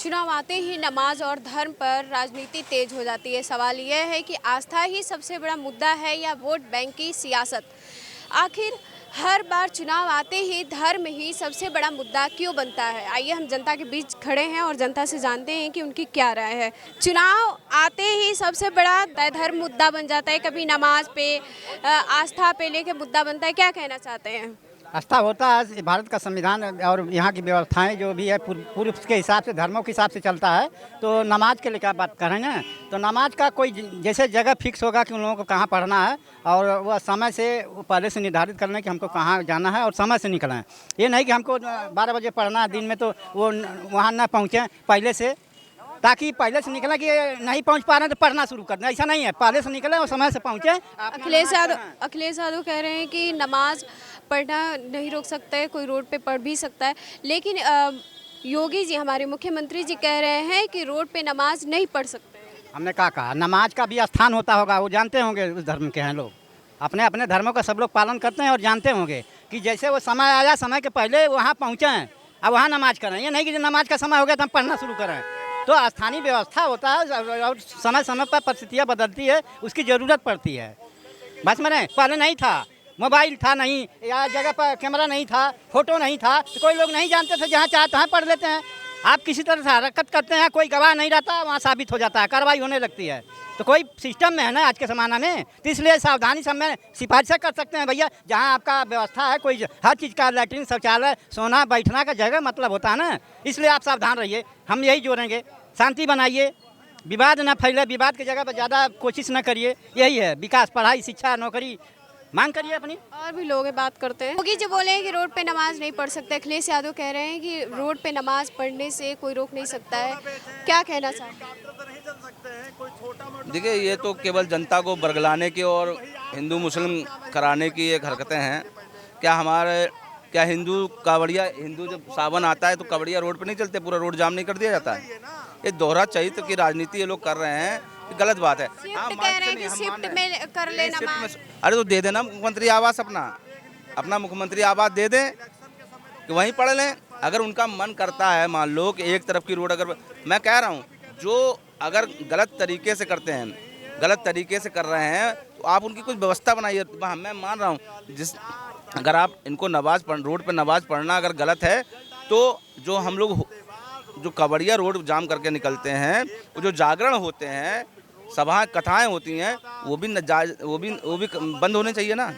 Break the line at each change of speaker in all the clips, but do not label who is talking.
चुनाव आते ही नमाज और धर्म पर राजनीति तेज हो जाती है। सवाल यह है कि आस्था ही सबसे बड़ा मुद्दा है या वोट बैंक की सियासत। आखिर हर बार चुनाव आते ही धर्म ही सबसे बड़ा मुद्दा क्यों बनता है? आइए हम जनता के बीच खड़े हैं और जनता से जानते हैं कि उनकी क्या राय है। चुनाव आते ही सबसे बड़ा धर्म मुद्दा बन जाता है, कभी नमाज पे आस्था पे लेके मुद्दा बनता है। क्या कहना चाहते हैं?
आस्था होता है, भारत का संविधान और यहाँ की व्यवस्थाएं जो भी है पूर्व के हिसाब से, धर्मों के हिसाब से चलता है। तो नमाज के लिए क्या बात करेंगे, तो नमाज का कोई जैसे जगह फिक्स होगा कि उन लोगों को कहाँ पढ़ना है और वह समय से पहले से निर्धारित कर लें कि हमको कहाँ जाना है और समय से निकलें। ये नहीं कि हमको 12 बजे पढ़ना है दिन में तो वो वहाँ न पहुँचें पहले से, ताकि पहले से निकला कि नहीं पहुंच पा रहे हैं तो पढ़ना शुरू कर दें। ऐसा नहीं है, पहले से निकले और समय से पहुंचे।
अखिलेश यादव कह रहे हैं कि नमाज पढ़ना नहीं रोक सकता है, कोई रोड पे पढ़ भी सकता है, लेकिन योगी जी हमारे मुख्यमंत्री जी कह रहे हैं कि रोड पे नमाज नहीं पढ़ सकते।
हमने क्या कहा, नमाज का भी स्थान होता होगा, वो जानते होंगे उस धर्म के हैं लोग। अपने अपने धर्मों का सब लोग पालन करते हैं और जानते होंगे कि जैसे वो समय आया, समय के पहले वहाँ पहुँचें और वहाँ नमाज करें। ये नहीं कि नमाज का समय हो गया तो हम पढ़ना शुरू करें। तो स्थानीय व्यवस्था होता है और समय समय पर परिस्थितियाँ बदलती है, उसकी ज़रूरत पड़ती है। बस मैंने पहले नहीं था, मोबाइल था नहीं, या जगह पर कैमरा नहीं था, फोटो नहीं था, तो कोई लोग नहीं जानते थे, जहाँ चाहते हैं पढ़ लेते हैं। आप किसी तरह से हरकत करते हैं, कोई गवाह नहीं रहता, वहाँ साबित हो जाता है, कार्रवाई होने लगती है। तो कोई सिस्टम में है ना आज के ज़माना में, तो इसलिए सावधानी सब में सिफारिशें कर सकते हैं भैया। जहाँ आपका व्यवस्था है, कोई हर चीज़ का लैट्रिन, शौचालय, सोना बैठना का जगह मतलब होता है ना, इसलिए आप सावधान रहिए। हम यही जोड़ेंगे, शांति बनाइए, विवाद न फैले, विवाद की जगह पर ज़्यादा कोशिश न करिए। यही है विकास, पढ़ाई, शिक्षा, नौकरी मांग करिए अपनी। और
भी लोग बात करते हैं। योगी जी बोले हैं कि रोड पे नमाज नहीं पढ़ सकते। अखिलेश यादव कह रहे हैं कि रोड पे नमाज पढ़ने से कोई रोक नहीं सकता है। क्या कहना चाहते हैं?
देखिए, ये तो केवल जनता को बरगलाने की और हिंदू मुस्लिम कराने की एक हरकतें हैं। क्या हिंदू कावड़िया, हिंदू जब सावन आता है तो कावड़िया रोड पे नहीं चलते, पूरा रोड जाम नहीं कर दिया जाता है? ये दोहरा चरित्र की राजनीति ये लोग कर रहे हैं, गलत बात है।
शिफ्ट में कर लेना।
अरे तो दे देना मुख्यमंत्री आवास, अपना मुख्यमंत्री आवास दे दें कि वहीं पढ़ लें। अगर उनका मन करता है, मान लो कि एक तरफ की रोड, अगर मैं कह रहा हूँ जो अगर गलत तरीके से करते हैं, गलत तरीके से कर रहे हैं, तो आप उनकी कुछ व्यवस्था बनाइए। मैं मान रहा हूँ अगर आप इनको रोड पर नमाज पढ़ना अगर गलत है, तो जो हम लोग जो कवड़िया रोड जाम करके निकलते हैं, वो जो जागरण होते हैं, सभाएं, कथाएं होती हैं, वो भी बंद होने चाहिए ना।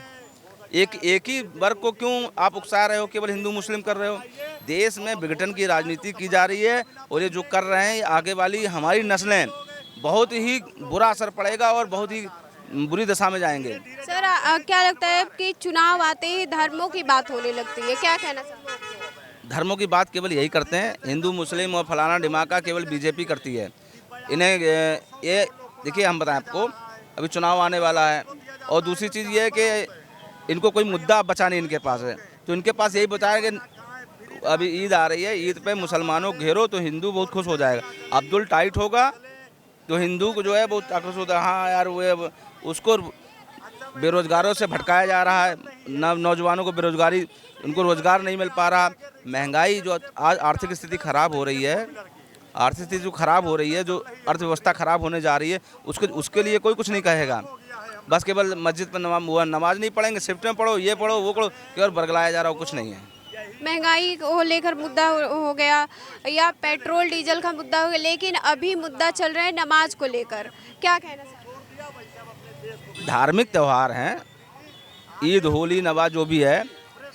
एक ही वर्ग को क्यों आप उकसा रहे हो, केवल हिंदू मुस्लिम कर रहे हो? देश में विघटन की राजनीति की जा रही है और ये जो कर रहे हैं, आगे वाली हमारी नस्लें बहुत ही बुरा असर पड़ेगा और बहुत ही बुरी दशा में जाएंगे।
सर क्या लगता है कि चुनाव आते ही धर्मों की बात होने लगती है? क्या कहना चाहते हैं?
धर्मों की बात केवल यही करते हैं, हिंदू मुस्लिम और फलाना ढिमाका केवल बीजेपी करती है। इन्हें ये देखिए, हम बताएं आपको, अभी चुनाव आने वाला है और दूसरी चीज़ ये है कि इनको कोई मुद्दा बचा नहीं इनके पास है। तो इनके पास यही बचा है कि अभी ईद आ रही है, ईद पे मुसलमानों को घेरो तो हिंदू बहुत खुश हो जाएगा। अब्दुल टाइट होगा तो हिंदू को जो है बहुत आक्रोश होता है। हाँ यार, वो उसको बेरोजगारों से भटकाया जा रहा है, नौजवानों को बेरोजगारी, उनको रोजगार नहीं मिल पा रहा। महंगाई, जो आज आर्थिक स्थिति खराब हो रही है, आर्थिक स्थिति जो खराब हो रही है, जो अर्थव्यवस्था खराब होने जा रही है, उसके लिए कोई कुछ नहीं कहेगा। बस केवल मस्जिद पर नमाज नहीं पढ़ेंगे, शिफ्ट में पढ़ो, ये पढ़ो, वो पढ़ो, केवल बरगलाया जा रहा हो, कुछ नहीं है।
महंगाई को लेकर मुद्दा हो गया या पेट्रोल डीजल का मुद्दा हो गया, लेकिन अभी मुद्दा चल रहा है नमाज को लेकर। क्या कहना चाहते हैं?
धार्मिक त्यौहार हैं, ईद, होली, नवाज जो भी है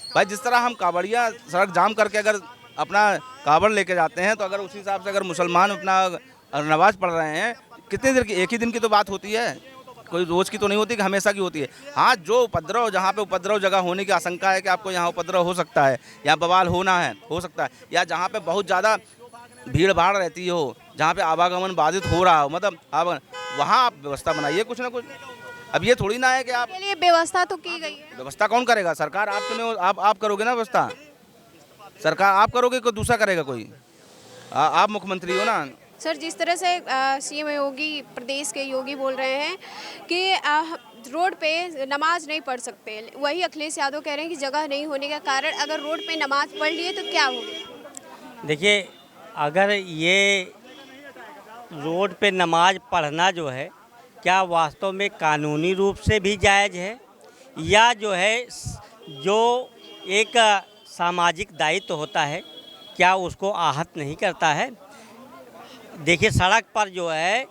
भाई, जिस तरह हम कावड़िया सड़क जाम करके अगर अपना कावड़ लेके जाते हैं, तो अगर उसी हिसाब से अगर मुसलमान अपना नमाज पढ़ रहे हैं, कितने देर की, एक ही दिन की तो बात होती है, कोई रोज़ की तो नहीं होती कि हमेशा की होती है। हाँ, जो उपद्रव, जहाँ पे उपद्रव जगह होने की आशंका है कि आपको यहाँ उपद्रव हो सकता है या बवाल हो सकता है, या जहाँ पे बहुत ज़्यादा भीड़ भाड़ रहती हो, जहाँ पे आवागमन बाधित हो रहा हो, मतलब वहाँ आप व्यवस्था बनाइए कुछ ना कुछ। अब ये थोड़ी ना है कि आप
लिए व्यवस्था तो की गई है।
व्यवस्था कौन करेगा? सरकार, आप करोगे ना व्यवस्था? सरकार आप करोगे, कोई दूसरा करेगा? कोई आप मुख्यमंत्री हो ना।
सर, जिस तरह से सीएम योगी, प्रदेश के योगी बोल रहे हैं कि रोड पे नमाज नहीं पढ़ सकते, वही अखिलेश यादव कह रहे हैं कि जगह नहीं होने के कारण अगर रोड पे नमाज पढ़ लिए तो क्या होगा?
देखिए, अगर ये रोड पे नमाज पढ़ना जो है क्या वास्तव में कानूनी रूप से भी जायज़ है या जो है जो एक सामाजिक दायित्व होता है क्या उसको आहत नहीं करता है। देखिए सड़क पर जो है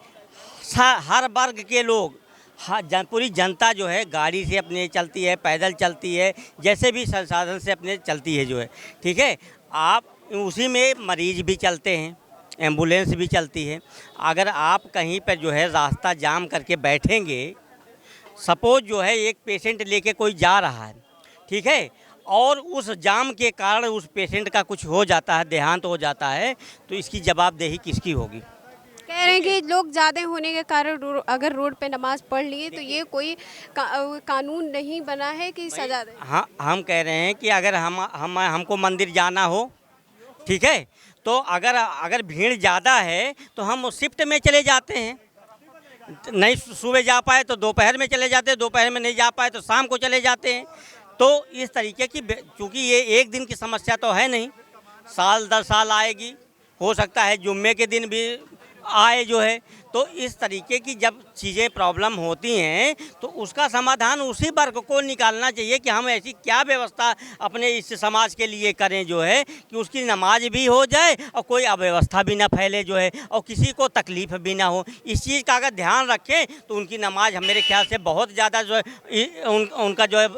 हर वर्ग के लोग पूरी जनता जो है गाड़ी से अपने चलती है, पैदल चलती है, जैसे भी संसाधन से अपने चलती है जो है, ठीक है। आप उसी में मरीज भी चलते हैं, एम्बुलेंस भी चलती है। अगर आप कहीं पर जो है रास्ता जाम करके बैठेंगे, सपोज जो है एक पेशेंट लेके कोई जा रहा है, ठीक है, और उस जाम के कारण उस पेशेंट का कुछ हो जाता है, देहांत हो जाता है, तो इसकी जवाबदेही किसकी होगी।
कह रहे हैं कि लोग ज़्यादा होने के कारण अगर रोड पे नमाज पढ़ लिए तो ये कोई कानून नहीं बना है कि सजा दे।
हाँ, हम कह रहे हैं कि अगर हमको मंदिर जाना हो, ठीक है, तो अगर भीड़ ज़्यादा है तो हम शिफ्ट में चले जाते हैं। नहीं सुबह जा पाए तो दोपहर में चले जाते हैं, दोपहर में नहीं जा पाए तो शाम को चले जाते हैं। तो इस तरीके की, चूँकि ये एक दिन की समस्या तो है नहीं, साल दर साल आएगी, हो सकता है जुम्मे के दिन भी आए जो है। तो इस तरीके की जब चीज़ें प्रॉब्लम होती हैं तो उसका समाधान उसी वर्ग को निकालना चाहिए कि हम ऐसी क्या व्यवस्था अपने इस समाज के लिए करें जो है कि उसकी नमाज भी हो जाए और कोई अव्यवस्था भी ना फैले जो है और किसी को तकलीफ़ भी ना हो। इस चीज़ का अगर ध्यान रखें तो उनकी नमाज मेरे ख्याल से बहुत ज़्यादा जो है उनका जो है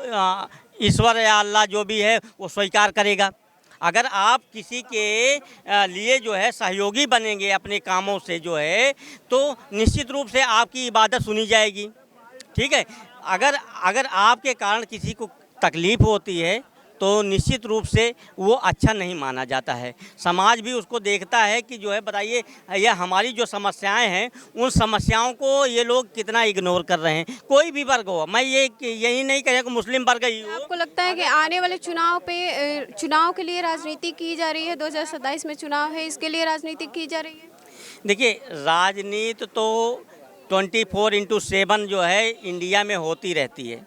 ईश्वर या अल्लाह जो भी है वो स्वीकार करेगा। अगर आप किसी के लिए जो है सहयोगी बनेंगे अपने कामों से जो है तो निश्चित रूप से आपकी इबादत सुनी जाएगी, ठीक है। अगर आपके कारण किसी को तकलीफ़ होती है तो निश्चित रूप से वो अच्छा नहीं माना जाता है। समाज भी उसको देखता है कि जो है बताइए ये हमारी जो समस्याएं हैं उन समस्याओं को ये लोग कितना इग्नोर कर रहे हैं। कोई भी वर्ग हो, मैं यही नहीं कह रहा कि मुस्लिम वर्ग ही हो।
आपको लगता है कि आने वाले चुनाव के लिए राजनीति की जा रही है? 2027 में चुनाव है, इसके लिए राजनीति की जा रही है?
देखिए राजनीति तो 24/7 जो है इंडिया में होती रहती है,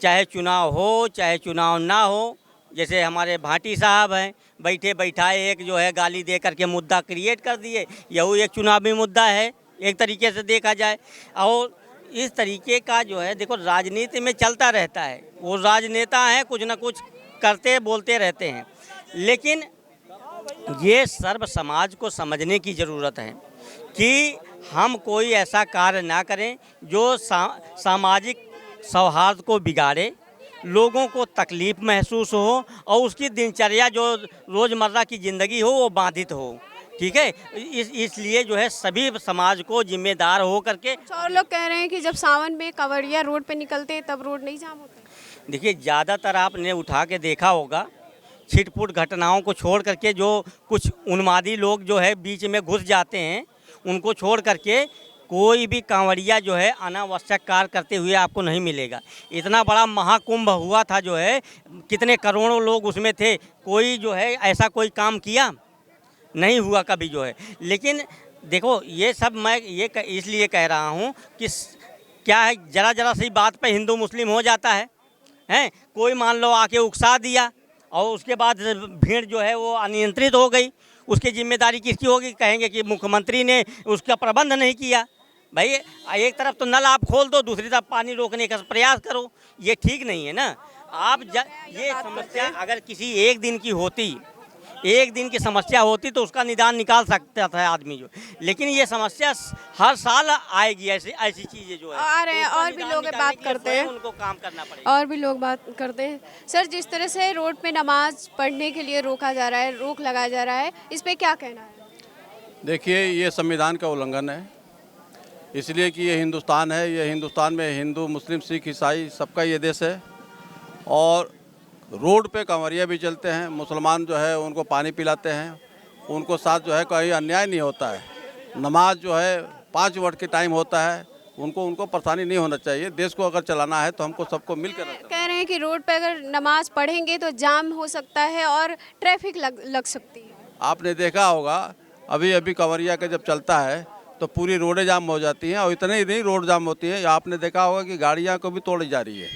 चाहे चुनाव हो चाहे चुनाव ना हो। जैसे हमारे भाटी साहब हैं, बैठे बैठाए एक जो है गाली दे करके मुद्दा क्रिएट कर दिए, यही एक चुनावी मुद्दा है एक तरीके से देखा जाए। और इस तरीके का जो है देखो राजनीति में चलता रहता है, वो राजनेता हैं कुछ ना कुछ करते बोलते रहते हैं, लेकिन ये सर्व समाज को समझने की ज़रूरत है कि हम कोई ऐसा कार्य ना करें जो सामाजिक सौहार्द को बिगाड़े, लोगों को तकलीफ़ महसूस हो और उसकी दिनचर्या जो रोज़मर्रा की ज़िंदगी हो वो बाधित हो, ठीक है। इसलिए जो है सभी समाज को जिम्मेदार हो करके।
और लोग कह रहे हैं कि जब सावन में कांवड़िया रोड पे निकलते हैं तब रोड नहीं जाम होता।
देखिए ज़्यादातर आपने उठा के देखा होगा छिटपुट घटनाओं को छोड़ करके जो कुछ उन्मादी लोग जो है बीच में घुस जाते हैं, उनको छोड़ करके कोई भी कांवड़िया जो है अनावश्यक कार्य करते हुए आपको नहीं मिलेगा। इतना बड़ा महाकुंभ हुआ था जो है, कितने करोड़ों लोग उसमें थे, कोई जो है ऐसा कोई काम किया नहीं हुआ कभी जो है। लेकिन देखो ये सब मैं ये इसलिए कह रहा हूँ कि क्या है, ज़रा सी बात पे हिंदू मुस्लिम हो जाता है, हैं। कोई मान लो आके उकसा दिया और उसके बाद भीड़ जो है वो अनियंत्रित हो गई, उसकी जिम्मेदारी किसकी होगी? कहेंगे कि मुख्यमंत्री ने उसका प्रबंध नहीं किया। भाई एक तरफ तो नल आप खोल दो, दूसरी तरफ पानी रोकने का प्रयास करो, ये ठीक नहीं है ना। आप ये समस्या अगर किसी एक दिन की होती, एक दिन की समस्या होती तो उसका निदान निकाल सकता था आदमी जो, लेकिन ये समस्या हर साल आएगी। ऐसी चीज़ें जो है
आ रहे हैं और भी लोग बात करते हैं,
उनको काम करना पड़ेगा।
और भी लोग बात करते हैं। सर, जिस तरह से रोड पे नमाज पढ़ने के लिए रोका जा रहा है, रोक लगाया जा रहा है, इस पे क्या कहना है?
देखिए ये संविधान का उल्लंघन है, इसलिए कि ये हिंदुस्तान है, ये हिंदुस्तान में हिंदू मुस्लिम सिख ईसाई सबका ये देश है। और रोड पे कांवरिया भी चलते हैं, मुसलमान जो है उनको पानी पिलाते हैं, उनको साथ जो है कोई अन्याय नहीं होता है। नमाज जो है 5 वक्त के टाइम होता है, उनको परेशानी नहीं होना चाहिए। देश को अगर चलाना है तो हमको सबको मिलकर
कह रहे हैं कि रोड पे अगर नमाज पढ़ेंगे तो जाम हो सकता है और ट्रैफिक लग सकती है।
आपने देखा होगा अभी अभी कांवरिया का जब चलता है तो पूरी रोडें जाम हो जाती हैं, और इतने ही नहीं रोड जाम होती है, आपने देखा होगा कि गाड़ियाँ को भी तोड़ी जा रही है।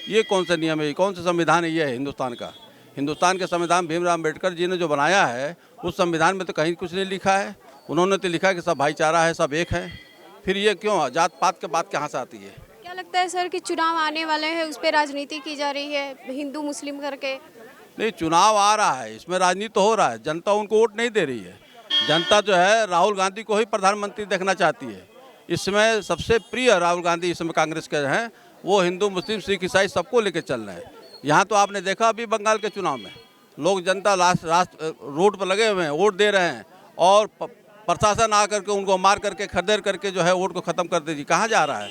ये कौन सा नियम है, कौन सा संविधान है ये हिंदुस्तान का? हिंदुस्तान के संविधान भीमराव अम्बेडकर जी ने जो बनाया है उस संविधान में तो कहीं कुछ नहीं लिखा है। उन्होंने तो लिखा है कि सब भाईचारा है, सब एक है। फिर ये क्यों जात पात के बात कहाँ से आती है?
क्या लगता है सर कि चुनाव आने वाले हैं, उस पर राजनीति की जा रही है हिंदू मुस्लिम करके?
नहीं, चुनाव आ रहा है, इसमें राजनीति तो हो रहा है। जनता उनको वोट नहीं दे रही है। जनता जो है राहुल गांधी को ही प्रधानमंत्री देखना चाहती है। इसमें सबसे प्रिय राहुल गांधी इसमें कांग्रेस के हैं। वो हिंदू मुस्लिम सिख ईसाई सबको लेकर चल रहे हैं। यहाँ तो आपने देखा अभी बंगाल के चुनाव में लोग जनता रोड पर लगे हुए हैं, वोट दे रहे हैं, और प्रशासन आकर के उनको मार करके खदेड़ करके जो है वोट को ख़त्म कर दीजिए। कहाँ जा रहा है?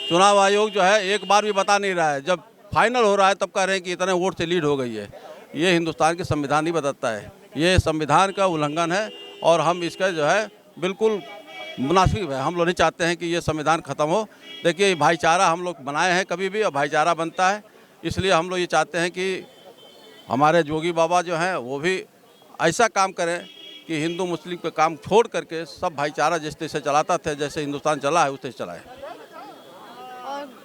चुनाव आयोग जो है एक बार भी बता नहीं रहा है। जब फाइनल हो रहा है तब कह रहे हैं कि इतने वोट से लीड हो गई है। ये हिंदुस्तान के संविधान नहीं बदलता है, ये संविधान का उल्लंघन है और हम इसका जो है बिल्कुल मुनासिब है। हम लोग नहीं चाहते हैं कि ये संविधान ख़त्म हो। देखिए, भाईचारा हम लोग बनाए हैं कभी भी, और भाईचारा बनता है। इसलिए हम लोग ये चाहते हैं कि हमारे जोगी बाबा जो हैं वो भी ऐसा काम करें कि हिंदू मुस्लिम के काम छोड़ करके सब भाईचारा जिस तरह से चलाता था, जैसे हिंदुस्तान चला है उस तरह से चलाए।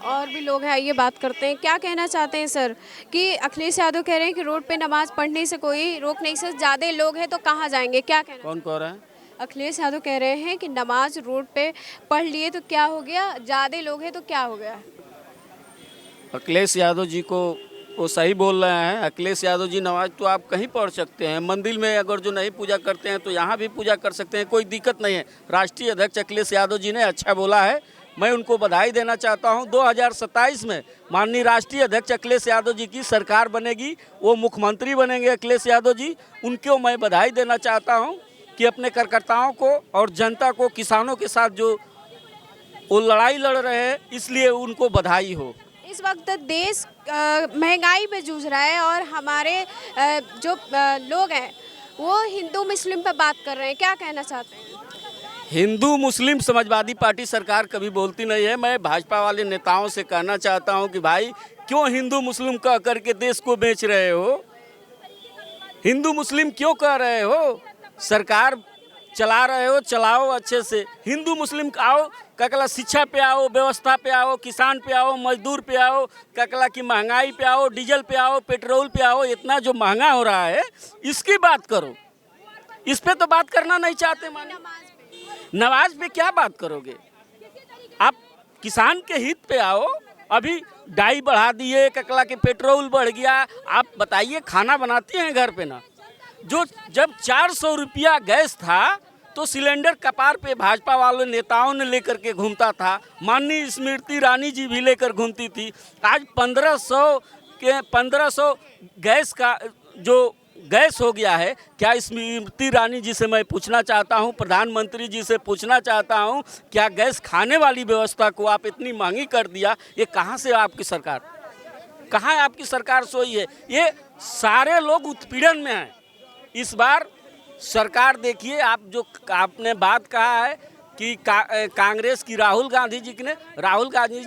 और भी लोग हैं, ये बात करते हैं। क्या कहना चाहते हैं सर कि अखिलेश यादव कह रहे हैं कि रोड पे नमाज पढ़ने से कोई रोक नहीं सकता, ज़्यादा लोग हैं तो कहाँ जाएंगे? क्या कहना?
कौन कह रहा है?
अखिलेश यादव कह रहे हैं कि नमाज रोड पे पढ़ लिए तो क्या हो गया, ज़्यादा लोग हैं तो क्या हो गया?
अखिलेश यादव जी को वो सही बोल रहे हैं। अखिलेश यादव जी, नमाज तो आप कहीं पढ़ सकते हैं, मंदिर में अगर जो नहीं पूजा करते हैं तो यहाँ भी पूजा कर सकते हैं, कोई दिक्कत नहीं है। राष्ट्रीय अध्यक्ष अखिलेश यादव जी ने अच्छा बोला है, मैं उनको बधाई देना चाहता हूं। 2027 में माननीय राष्ट्रीय अध्यक्ष अखिलेश यादव जी की सरकार बनेगी, वो मुख्यमंत्री बनेंगे अखिलेश यादव जी। उनको मैं बधाई देना चाहता हूं कि अपने कार्यकर्ताओं को और जनता को, किसानों के साथ जो वो लड़ाई लड़ रहे हैं, इसलिए उनको बधाई हो।
इस वक्त देश महंगाई पे जूझ रहा है और हमारे जो लोग हैं वो हिंदू मुस्लिम पे बात कर रहे हैं। क्या कहना चाहते हैं?
हिंदू मुस्लिम समाजवादी पार्टी सरकार कभी बोलती नहीं है। मैं भाजपा वाले नेताओं से कहना चाहता हूं कि भाई क्यों हिंदू मुस्लिम कह करके देश को बेच रहे हो? हिंदू मुस्लिम क्यों कह रहे हो? सरकार चला रहे हो, चलाओ अच्छे से। हिंदू मुस्लिम आओ, ककला शिक्षा पे आओ, व्यवस्था पे आओ, किसान पे आओ, मजदूर पे आओ, ककला की महंगाई पे आओ, डीजल पे आओ, पेट्रोल पे आओ। इतना जो महंगा हो रहा है इसकी बात करो। इस पे तो बात करना नहीं चाहते। माने नमाज पे क्या बात करोगे आप? किसान के हित पे आओ। अभी डाई बढ़ा दिए, ककला के पेट्रोल बढ़ गया। आप बताइए, खाना बनाते हैं घर पे ना? जो जब 400 रुपया गैस था तो सिलेंडर कपार पे भाजपा वाले नेताओं ने लेकर के घूमता था। माननीय स्मृति ईरानी जी भी लेकर घूमती थी। आज 1500 गैस का जो गैस हो गया है। क्या स्मृति ईरानी जी से मैं पूछना चाहता हूं, प्रधानमंत्री जी से पूछना चाहता हूं, क्या गैस खाने वाली व्यवस्था को आप इतनी महंगी कर दिया? ये कहां से आपकी सरकार, कहां आपकी सरकार सोई है? ये सारे लोग उत्पीड़न में हैं। इस बार सरकार देखिए, आप जो आपने बात कहा है कि कांग्रेस की राहुल गांधी जी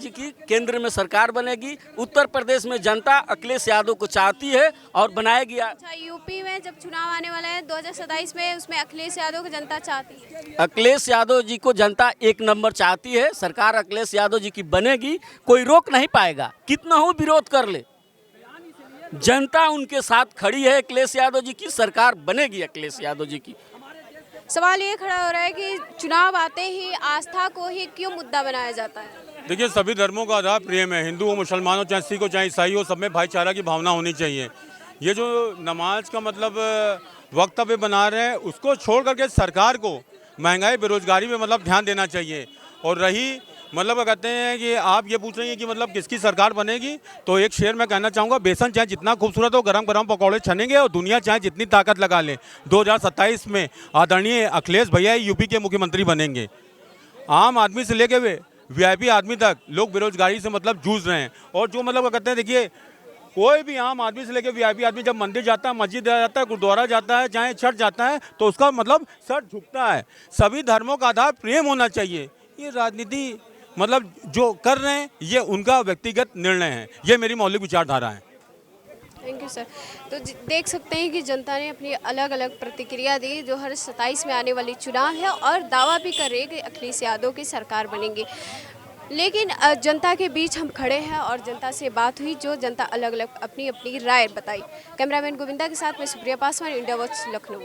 की केंद्र में सरकार बनेगी। उत्तर प्रदेश में जनता अखिलेश यादव को चाहती है और बनाएगी।
अच्छा, यूपी में जब चुनाव आने वाला है 2027 में, उसमें अखिलेश यादव को जनता चाहती है?
अखिलेश यादव जी को जनता एक नंबर चाहती है। सरकार अखिलेश यादव जी की बनेगी, कोई रोक नहीं पाएगा। कितना हो विरोध कर ले, जनता उनके साथ खड़ी है। अखिलेश यादव जी की सरकार बनेगी, अखिलेश यादव जी की।
सवाल ये खड़ा हो रहा है कि चुनाव आते ही आस्था को ही क्यों मुद्दा बनाया जाता है?
देखिए, सभी धर्मों का आधार प्रेम है। हिंदू हो, मुसलमान हो, चाहे सिख हो, चाहे ईसाई हो, सब में भाईचारा की भावना होनी चाहिए। ये जो नमाज का मतलब वक्तव्य बना रहे हैं, उसको छोड़ करके सरकार को महंगाई बेरोजगारी में मतलब ध्यान देना चाहिए। और रही मतलब कहते हैं कि आप ये पूछ रही हैं कि मतलब किसकी सरकार बनेगी, तो एक शेर मैं कहना चाहूँगा, बेसन चाहे जितना खूबसूरत हो, गरम गरम पकौड़े छनेंगे और दुनिया चाहे जितनी ताकत लगा ले, 2027 में आदरणीय अखिलेश भैया यूपी के मुख्यमंत्री बनेंगे। आम आदमी से लेके वीआईपी आदमी तक लोग बेरोजगारी से मतलब जूझ रहे हैं। और जो मतलब कहते हैं, देखिए कोई भी आम आदमी से लेके वीआईपी आदमी जब मंदिर जाता है, मस्जिद जाता है, गुरुद्वारा जाता है, चाहे चर्च जाता है, तो उसका मतलब सर झुकता है। सभी धर्मों का आधार प्रेम होना चाहिए। ये राजनीति मतलब जो कर रहे हैं ये उनका व्यक्तिगत निर्णय है, ये मेरी मौलिक विचारधारा है।
Thank you sir. तो देख सकते हैं कि जनता ने अपनी अलग अलग प्रतिक्रिया दी। 2027 में आने वाली चुनाव है और दावा भी कर रही है कि अखिलेश यादव की सरकार बनेगी। लेकिन जनता के बीच हम खड़े हैं और जनता से बात हुई, जो जनता अलग अलग अपनी अपनी राय बताई। कैमरामैन गोविंदा के साथ मैं सुप्रिया पासवान, इंडिया वॉच, लखनऊ।